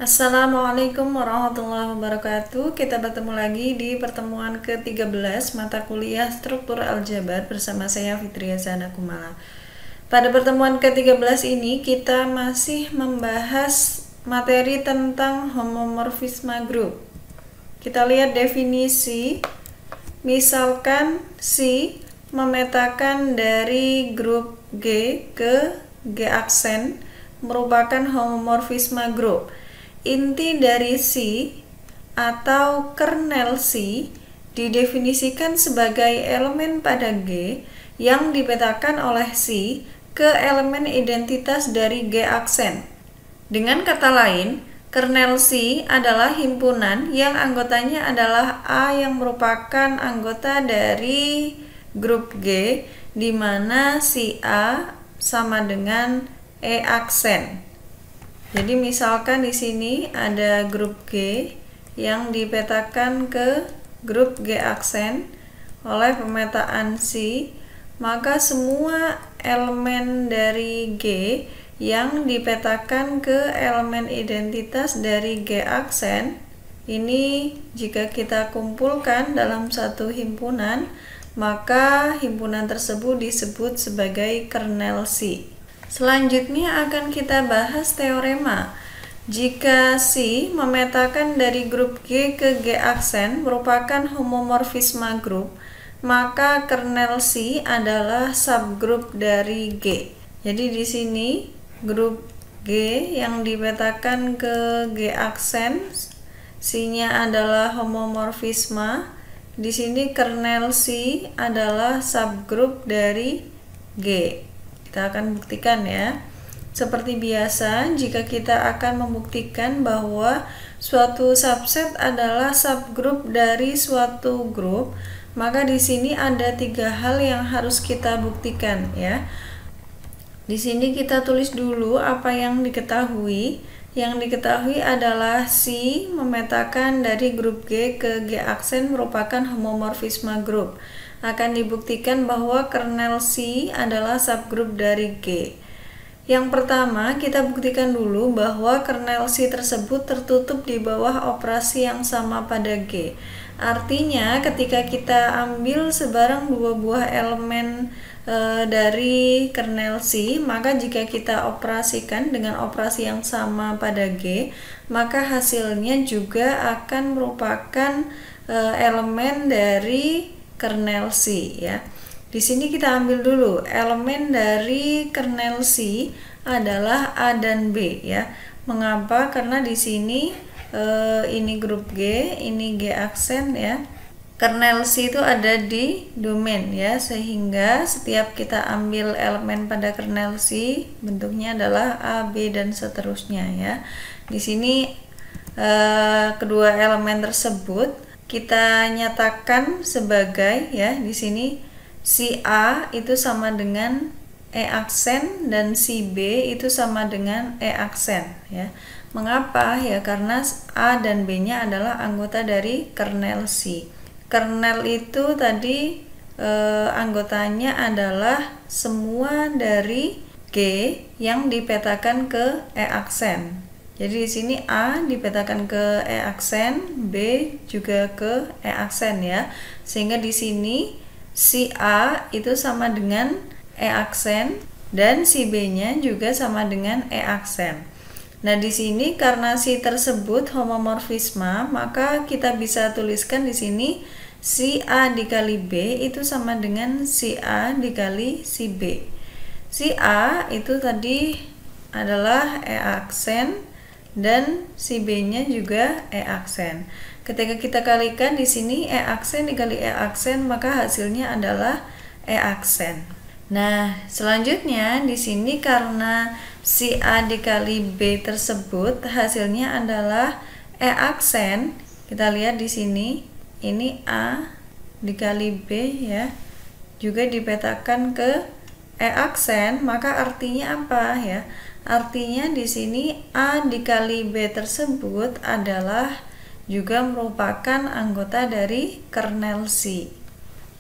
Assalamualaikum warahmatullahi wabarakatuh. Kita bertemu lagi di pertemuan ke-13 mata kuliah struktur aljabar bersama saya Fitria Zana Kumala. Pada pertemuan ke-13 ini kita masih membahas materi tentang homomorfisme grup. Kita lihat definisi. Misalkan si memetakan dari grup G ke G aksen merupakan homomorfisme grup. Inti dari C atau kernel C didefinisikan sebagai elemen pada G yang dipetakan oleh C ke elemen identitas dari G aksen. Dengan kata lain, kernel C adalah himpunan yang anggotanya adalah A yang merupakan anggota dari grup G, di mana si A sama dengan E aksen. Jadi misalkan di sini ada grup G yang dipetakan ke grup G aksen oleh pemetaan C, maka semua elemen dari G yang dipetakan ke elemen identitas dari G aksen ini jika kita kumpulkan dalam satu himpunan, maka himpunan tersebut disebut sebagai kernel C. Selanjutnya akan kita bahas teorema. Jika C memetakan dari grup G ke G aksen merupakan homomorfisme grup, maka kernel C adalah subgrup dari G. Jadi di sini grup G yang dipetakan ke G aksen, C-nya adalah homomorfisme. Di sini kernel C adalah subgrup dari G. Kita akan buktikan ya. Seperti biasa, jika kita akan membuktikan bahwa suatu subset adalah subgrup dari suatu grup, maka di sini ada 3 hal yang harus kita buktikan ya. Di sini kita tulis dulu apa yang diketahui. Yang diketahui adalah C memetakan dari grup G ke G aksen merupakan homomorfisme grup. Akan dibuktikan bahwa kernel C adalah subgrup dari G. Yang pertama, kita buktikan dulu bahwa kernel C tersebut tertutup di bawah operasi yang sama pada G. Artinya, ketika kita ambil sebarang dua buah elemen dari kernel C, maka jika kita operasikan dengan operasi yang sama pada G, maka hasilnya juga akan merupakan elemen dari kernel C ya. Di sini kita ambil dulu elemen dari kernel C adalah A dan B ya. Mengapa? Karena di sini ini grup G, ini G aksen ya. Kernel C itu ada di domain ya, sehingga setiap kita ambil elemen pada kernel C bentuknya adalah A, B dan seterusnya ya. Di sini kedua elemen tersebut kita nyatakan sebagai ya, di sini si A itu sama dengan E aksen dan si B itu sama dengan E aksen ya. Mengapa? Ya karena A dan B-nya adalah anggota dari kernel C. Kernel itu tadi anggotanya adalah semua dari G yang dipetakan ke E aksen. Jadi di sini A dipetakan ke E aksen, B juga ke E aksen ya. Sehingga di sini si A itu sama dengan E aksen dan si B-nya juga sama dengan E aksen. Nah, di sini karena si tersebut homomorfisme, maka kita bisa tuliskan di sini si A dikali B itu sama dengan si A dikali si B. Si A itu tadi adalah E aksen dan si B-nya juga E aksen. Ketika kita kalikan di sini E aksen dikali E aksen, maka hasilnya adalah E aksen. Nah, selanjutnya di sini karena si A dikali B tersebut hasilnya adalah E aksen, kita lihat di sini ini A dikali B ya, juga dipetakan ke E aksen, maka artinya apa ya? Artinya di sini A dikali B tersebut adalah juga merupakan anggota dari kernel C.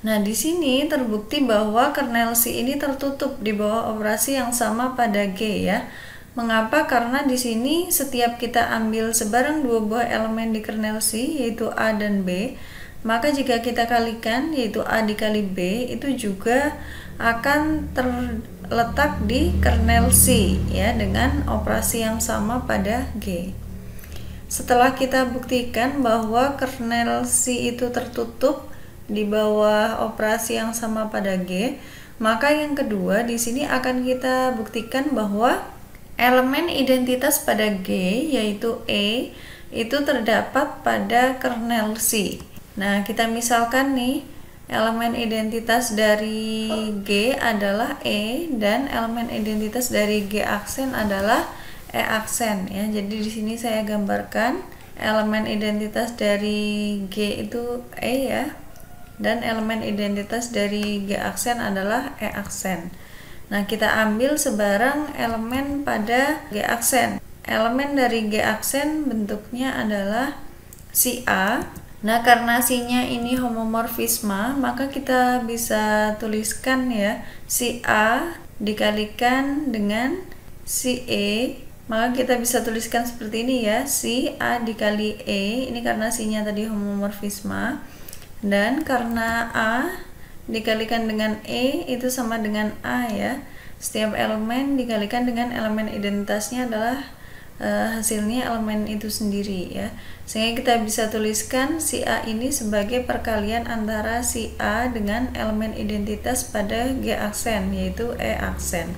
Nah, di sini terbukti bahwa kernel C ini tertutup di bawah operasi yang sama pada G ya. Mengapa? Karena di sini setiap kita ambil sebarang dua buah elemen di kernel C, yaitu A dan B, maka jika kita kalikan, yaitu A dikali B, itu juga akan terletak di kernel C ya, dengan operasi yang sama pada G. Setelah kita buktikan bahwa kernel C itu tertutup di bawah operasi yang sama pada G, maka yang kedua di sini akan kita buktikan bahwa elemen identitas pada G, yaitu E, itu terdapat pada kernel C. Nah, kita misalkan nih, elemen identitas dari G adalah E dan elemen identitas dari G aksen adalah E aksen ya. Jadi di sini saya gambarkan elemen identitas dari G itu E ya, dan elemen identitas dari G aksen adalah E aksen. Nah, kita ambil sebarang elemen pada G aksen. Elemen dari G aksen bentuknya adalah si A. Nah, karena si-nya ini homomorfisme, maka kita bisa tuliskan ya, si A dikalikan dengan si E. Maka kita bisa tuliskan seperti ini ya, si A dikali E. Ini karena si-nya tadi homomorfisme. Dan karena A dikalikan dengan E itu sama dengan A ya. Setiap elemen dikalikan dengan elemen identitasnya adalah hasilnya elemen itu sendiri ya. Sehingga kita bisa tuliskan si A ini sebagai perkalian antara si A dengan elemen identitas pada G aksen, yaitu E aksen.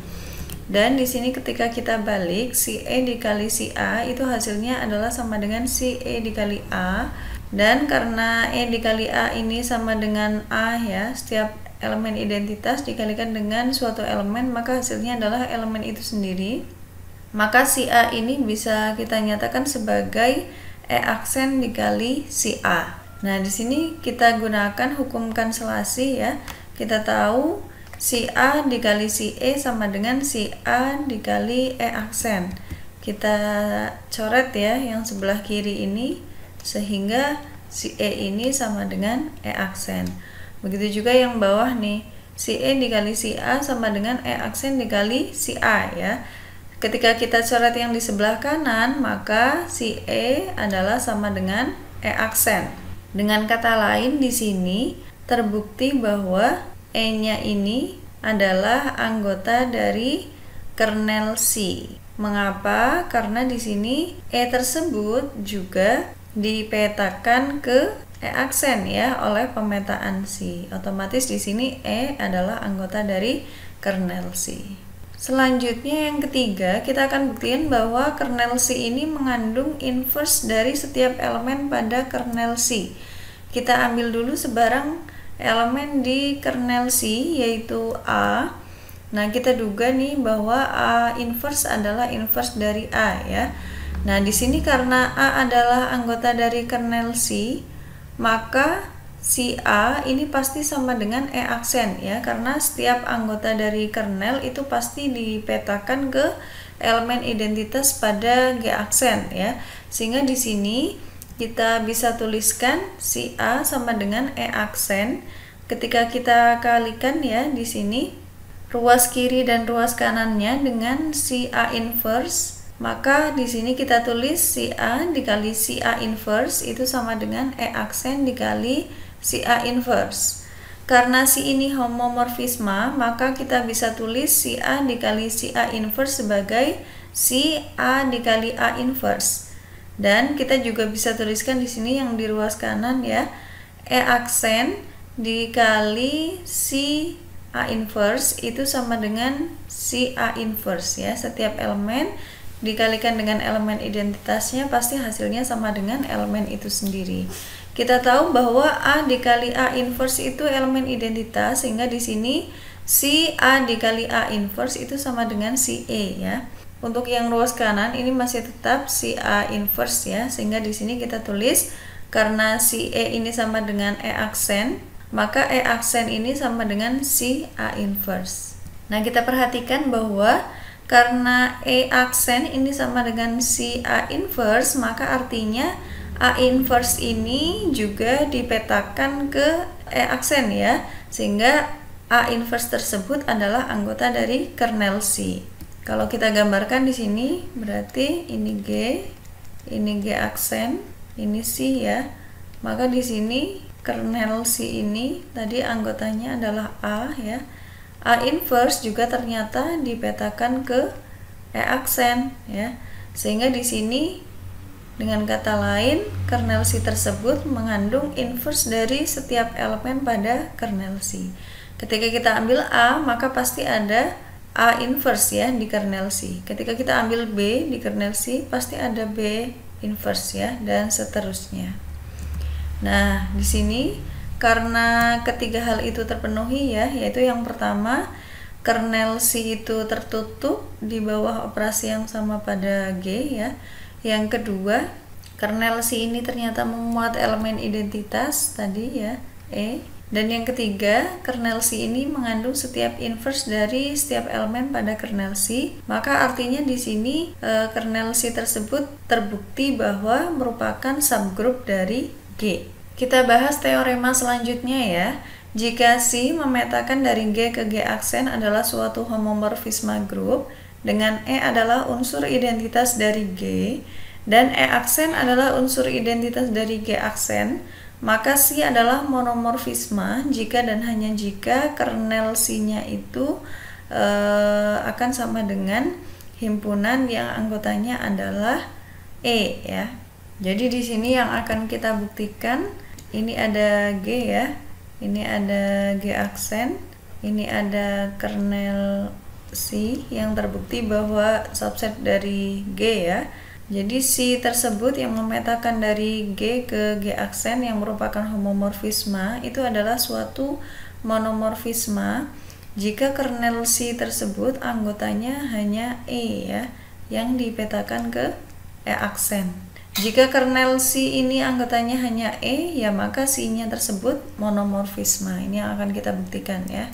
Dan di sini ketika kita balik, si E dikali si A itu hasilnya adalah sama dengan si E dikali A. Dan karena E dikali A ini sama dengan A ya, setiap elemen identitas dikalikan dengan suatu elemen, maka hasilnya adalah elemen itu sendiri. Maka si A ini bisa kita nyatakan sebagai E aksen dikali si A. Nah, di sini kita gunakan hukum kanselasi ya. Kita tahu si A dikali si E sama dengan si A dikali E aksen. Kita coret ya yang sebelah kiri ini, sehingga si E ini sama dengan E aksen. Begitu juga yang bawah nih, si E dikali si A sama dengan E aksen dikali si A ya. Ketika kita coret yang di sebelah kanan, maka si E adalah sama dengan E aksen. Dengan kata lain, di sini terbukti bahwa E-nya ini adalah anggota dari kernel C. Mengapa? Karena di sini E tersebut juga dipetakan ke E aksen ya oleh pemetaan C. Otomatis di sini E adalah anggota dari kernel C. Selanjutnya yang ketiga, kita akan buktiin bahwa kernel C ini mengandung inverse dari setiap elemen pada kernel C. Kita ambil dulu sebarang elemen di kernel C, yaitu A. Nah, kita duga nih bahwa A inverse adalah inverse dari A ya. Nah, di sini karena A adalah anggota dari kernel C, maka si A ini pasti sama dengan E aksen ya, karena setiap anggota dari kernel itu pasti dipetakan ke elemen identitas pada G aksen ya. Sehingga di sini kita bisa tuliskan si A sama dengan E aksen. Ketika kita kalikan ya di sini ruas kiri dan ruas kanannya dengan si A inverse, maka di sini kita tulis si A dikali si A inverse itu sama dengan E aksen dikali si A inverse. Karena si ini homomorfisme, maka kita bisa tulis si A dikali si A inverse sebagai si A dikali A inverse. Dan kita juga bisa tuliskan di sini yang di ruas kanan ya, E aksen dikali si A inverse itu sama dengan si A inverse ya. Setiap elemen dikalikan dengan elemen identitasnya pasti hasilnya sama dengan elemen itu sendiri. Kita tahu bahwa A dikali A inverse itu elemen identitas, sehingga di sini si A dikali A inverse itu sama dengan si E ya. Untuk yang ruas kanan ini masih tetap si A inverse ya, sehingga di sini kita tulis karena si E ini sama dengan E aksen, maka E aksen ini sama dengan si A inverse. Nah, kita perhatikan bahwa karena E aksen ini sama dengan si A inverse, maka artinya A inverse ini juga dipetakan ke E aksen ya, sehingga A inverse tersebut adalah anggota dari kernel C. Kalau kita gambarkan di sini berarti ini G aksen, ini C ya. Maka di sini kernel C ini tadi anggotanya adalah A ya. A inverse juga ternyata dipetakan ke E aksen ya. Sehingga di sini dengan kata lain kernel C tersebut mengandung inverse dari setiap elemen pada kernel C. Ketika kita ambil A, maka pasti ada A inverse ya di kernel C. Ketika kita ambil B di kernel C, pasti ada B inverse ya, dan seterusnya. Nah, di sini karena ketiga hal itu terpenuhi ya, yaitu yang pertama, kernel C itu tertutup di bawah operasi yang sama pada G ya. Yang kedua, kernel C ini ternyata memuat elemen identitas tadi ya, E. Dan yang ketiga, kernel C ini mengandung setiap inverse dari setiap elemen pada kernel C. Maka artinya di sini kernel C tersebut terbukti bahwa merupakan subgroup dari G. Kita bahas teorema selanjutnya ya. Jika C memetakan dari G ke G aksen adalah suatu homomorfisme grup dengan E adalah unsur identitas dari G dan E aksen adalah unsur identitas dari G aksen, maka C adalah monomorfisme jika dan hanya jika kernel C-nya itu akan sama dengan himpunan yang anggotanya adalah E ya. Jadi di sini yang akan kita buktikan, ini ada G ya, ini ada G aksen, ini ada kernel C yang terbukti bahwa subset dari G ya. Jadi C tersebut yang memetakan dari G ke G aksen yang merupakan homomorfisme itu adalah suatu monomorfisme jika kernel C tersebut anggotanya hanya E ya, yang dipetakan ke E aksen. Jika kernel C ini anggotanya hanya E, ya maka C-nya tersebut monomorfisme. Ini yang akan kita buktikan ya.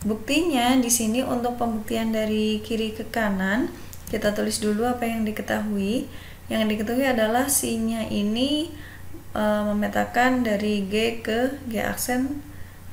Buktinya di sini untuk pembuktian dari kiri ke kanan, kita tulis dulu apa yang diketahui. Yang diketahui adalah C-nya ini memetakan dari G ke G aksen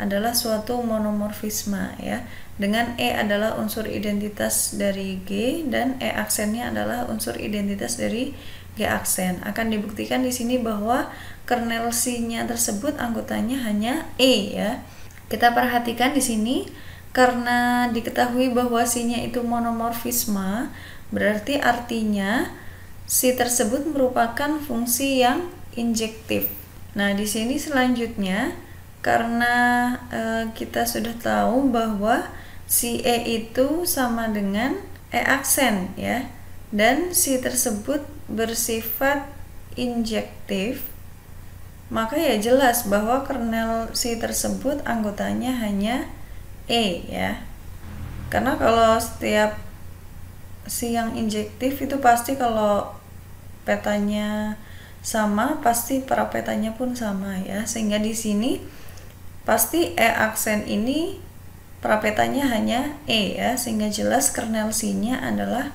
adalah suatu monomorfisme ya. Dengan E adalah unsur identitas dari G dan E aksennya adalah unsur identitas dari G aksen. Akan dibuktikan di sini bahwa kernel C-nya tersebut anggotanya hanya E ya. Kita perhatikan di sini karena diketahui bahwa C-nya itu monomorfisme, berarti artinya C tersebut merupakan fungsi yang injektif. Nah, di sini selanjutnya karena kita sudah tahu bahwa si E itu sama dengan E aksen ya, dan C tersebut bersifat injektif, maka ya jelas bahwa kernel C tersebut anggotanya hanya E ya. Karena kalau setiap C yang injektif itu pasti kalau petanya sama, pasti parapetanya pun sama ya. Sehingga di sini pasti E aksen ini parapetanya hanya E ya, sehingga jelas kernel C-nya adalah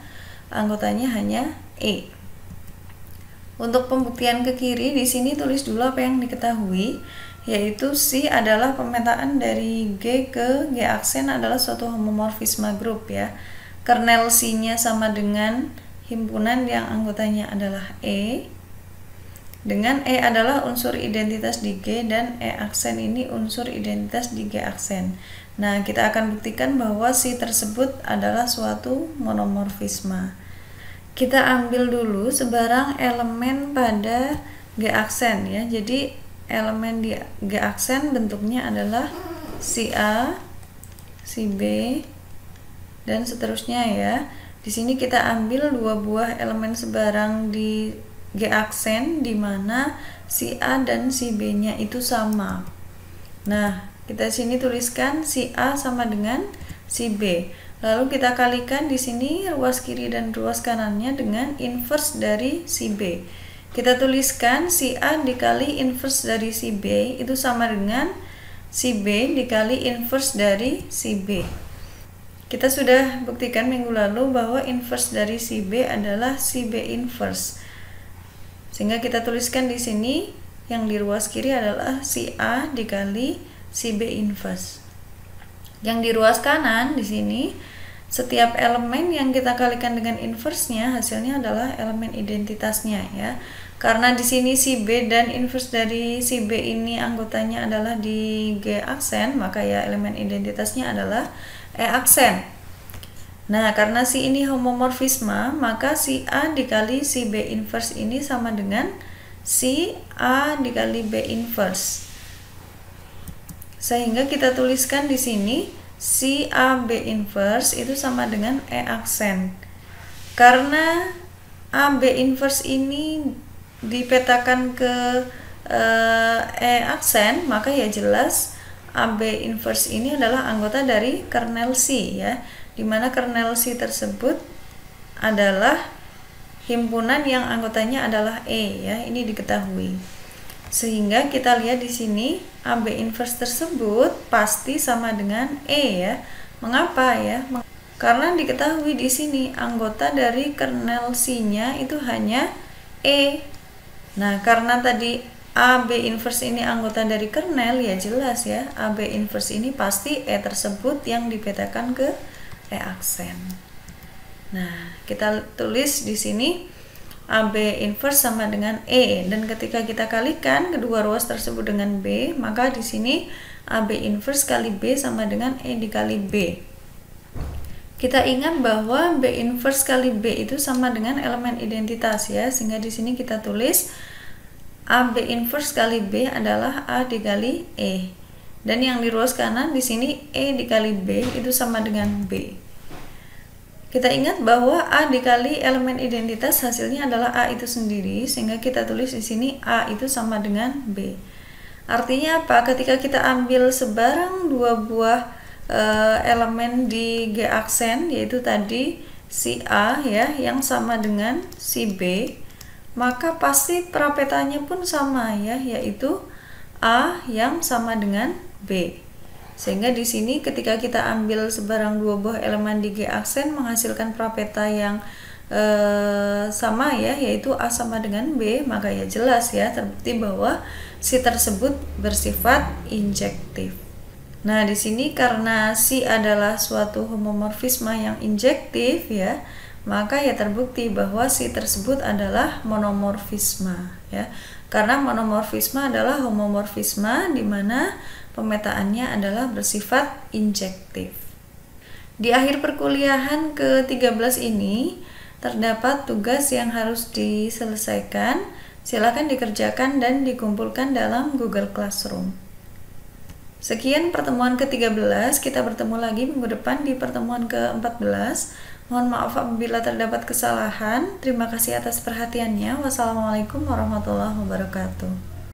anggotanya hanya E. Untuk pembuktian ke kiri di sini tulis dulu apa yang diketahui, yaitu C adalah pemetaan dari G ke G aksen adalah suatu homomorfisme grup ya. Kernel C-nya sama dengan himpunan yang anggotanya adalah E, dengan E adalah unsur identitas di G dan E aksen ini unsur identitas di G aksen. Nah, kita akan buktikan bahwa C tersebut adalah suatu monomorfisme. Kita ambil dulu sebarang elemen pada G aksen ya. Jadi elemen di G aksen bentuknya adalah si A, si B, dan seterusnya ya. Di sini kita ambil dua buah elemen sebarang di G aksen di mana si A dan si B-nya itu sama. Nah, kita sini tuliskan si A sama dengan si B. Lalu kita kalikan di sini ruas kiri dan ruas kanannya dengan inverse dari si B. Kita tuliskan si A dikali inverse dari si B itu sama dengan si B dikali inverse dari si B. Kita sudah buktikan minggu lalu bahwa inverse dari si B adalah si B inverse. Sehingga kita tuliskan di sini yang di ruas kiri adalah si A dikali si B inverse. Yang di ruas kanan di sini setiap elemen yang kita kalikan dengan inverse-nya hasilnya adalah elemen identitasnya ya. Karena di sini si B dan inverse dari si B ini anggotanya adalah di G aksen, maka ya elemen identitasnya adalah E aksen. Nah, karena si ini homomorfisme, maka si A dikali si B inverse ini sama dengan si A dikali B inverse. Sehingga kita tuliskan di sini si A B inverse itu sama dengan E aksen. Karena A B inverse ini dipetakan ke E aksen, maka ya jelas A B inverse ini adalah anggota dari kernel C ya, dimana kernel C tersebut adalah himpunan yang anggotanya adalah E ya, ini diketahui. Sehingga kita lihat di sini AB inverse tersebut pasti sama dengan E ya. Mengapa ya? Karena diketahui di sini anggota dari kernel C-nya itu hanya E. Nah, karena tadi AB inverse ini anggota dari kernel, ya jelas ya, AB inverse ini pasti E tersebut yang dipetakan ke E aksen. Nah, kita tulis di sini AB inverse sama dengan E, dan ketika kita kalikan kedua ruas tersebut dengan B, maka di sini AB inverse kali B sama dengan E dikali B. Kita ingat bahwa B inverse kali B itu sama dengan elemen identitas ya, sehingga di sini kita tulis AB inverse kali B adalah A dikali E. Dan yang di ruas kanan di sini E dikali B itu sama dengan B. Kita ingat bahwa A dikali elemen identitas hasilnya adalah A itu sendiri, sehingga kita tulis di sini A itu sama dengan B. Artinya apa? Ketika kita ambil sebarang dua buah elemen di G aksen, yaitu tadi si A ya yang sama dengan si B, maka pasti perapetanya pun sama ya, yaitu A yang sama dengan B. Sehingga di sini ketika kita ambil sebarang dua buah elemen di G aksen menghasilkan prapeta yang sama ya, yaitu A sama dengan B, maka ya jelas ya terbukti bahwa si tersebut bersifat injektif. Nah, di sini karena si adalah suatu homomorfisme yang injektif ya, maka ya terbukti bahwa si tersebut adalah monomorfisme ya. Karena monomorfisme adalah homomorfisme di mana pemetaannya adalah bersifat injektif. Di akhir perkuliahan ke-13 ini terdapat tugas yang harus diselesaikan. Silakan dikerjakan dan dikumpulkan dalam Google Classroom. Sekian pertemuan ke-13, kita bertemu lagi minggu depan di pertemuan ke-14. Mohon maaf apabila terdapat kesalahan. Terima kasih atas perhatiannya. Wassalamualaikum warahmatullahi wabarakatuh.